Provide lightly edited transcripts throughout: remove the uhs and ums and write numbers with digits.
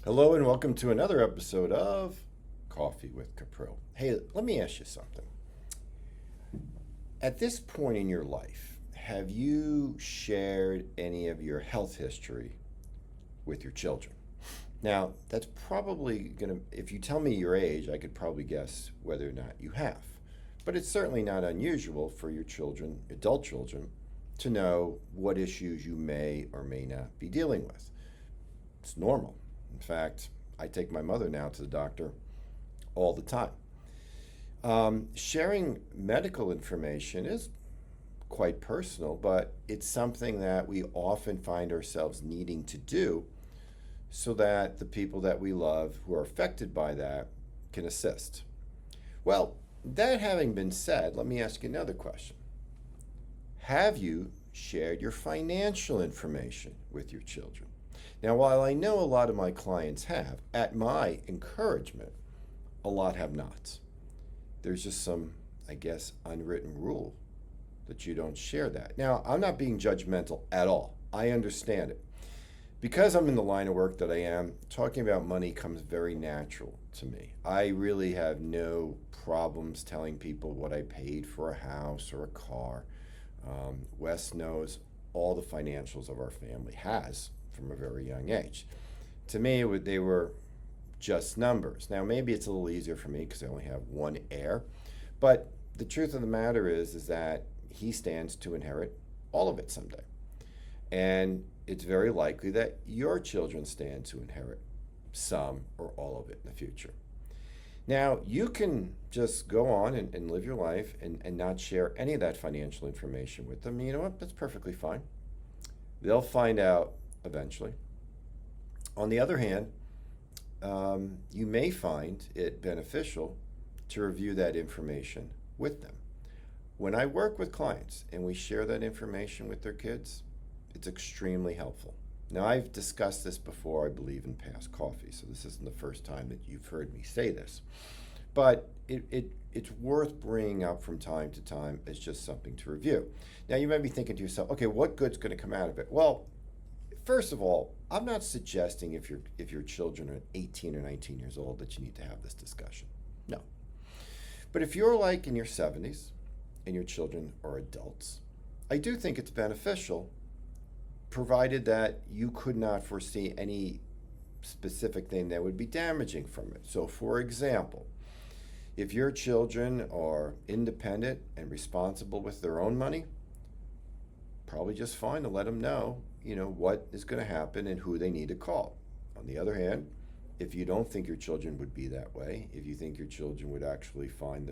Hello and welcome to another episode of Coffee with Capril. Hey, let me ask you something. At this point in your life, have you shared any of your health history with your children? Now, that's probably going to, if you tell me your age, I could probably guess whether or not you have. But it's certainly not unusual for your children, adult children, to know what issues you may or may not be dealing with. It's normal. In fact, I take my mother now to the doctor all the time. Sharing medical information is quite personal, but it's something that we often find ourselves needing to do so that the people that we love who are affected by that can assist. Well, that having been said, let me ask you another question. Have you shared your financial information with your children? Now, while I know a lot of my clients have, at my encouragement, a lot have not. There's just some, I guess, unwritten rule that you don't share that. Now, I'm not being judgmental at all. I understand it. Because I'm in the line of work that I am, talking about money comes very natural to me. I really have no problems telling people what I paid for a house or a car. Wes knows all the financials of our family, has from a very young age. To me, they were just numbers. Now, maybe it's a little easier for me because I only have one heir, but the truth of the matter is that he stands to inherit all of it someday. And it's very likely that your children stand to inherit some or all of it in the future. Now, you can just go on and live your life and not share any of that financial information with them. You know what? That's perfectly fine. They'll find out eventually. On the other hand, you may find it beneficial to review that information with them. When I work with clients and we share that information with their kids, it's extremely helpful. Now, I've discussed this before, I believe, in past coffee, so this isn't the first time that you've heard me say this. But it's worth bringing up from time to time as just something to review. Now, you may be thinking to yourself, okay, what good's going to come out of it? Well, first of all, I'm not suggesting if your children are 18 or 19 years old that you need to have this discussion. No. But if you're like in your 70s and your children are adults, I do think it's beneficial, provided that you could not foresee any specific thing that would be damaging from it. So, for example, if your children are independent and responsible with their own money, probably just fine to let them know, what is going to happen and who they need to call. On the other hand, if you don't think your children would be that way, if you think your children would actually find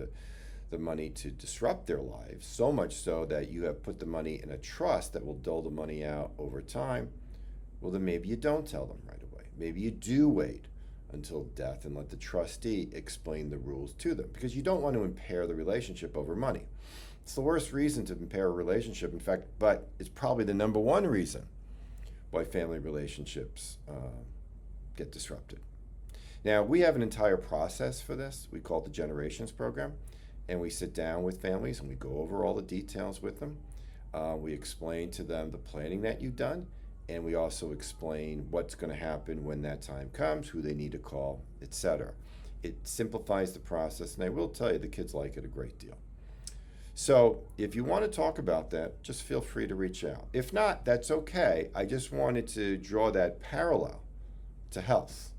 the money to disrupt their lives, so much so that you have put the money in a trust that will dole the money out over time, well, then maybe you don't tell them right away. Maybe you do wait until death and let the trustee explain the rules to them, because you don't want to impair the relationship over money. It's the worst reason to impair a relationship, in fact, but it's probably the number one reason why family relationships get disrupted. Now, we have an entire process for this. We call it the Generations Program, and we sit down with families and we go over all the details with them. We explain to them the planning that you've done, and we also explain what's going to happen when that time comes, who they need to call, etc. It simplifies the process, and I will tell you, the kids like it a great deal. So if you want to talk about that, just feel free to reach out. If not, that's okay. I just wanted to draw that parallel to health,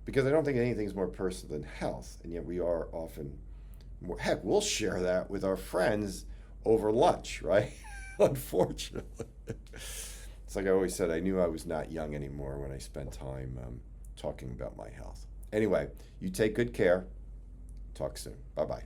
because I don't think anything's more personal than health, and yet we are often more, heck, we'll share that with our friends over lunch, right? Unfortunately. It's like I always said, I knew I was not young anymore when I spent time talking about my health. Anyway, you take good care. Talk soon. Bye-bye.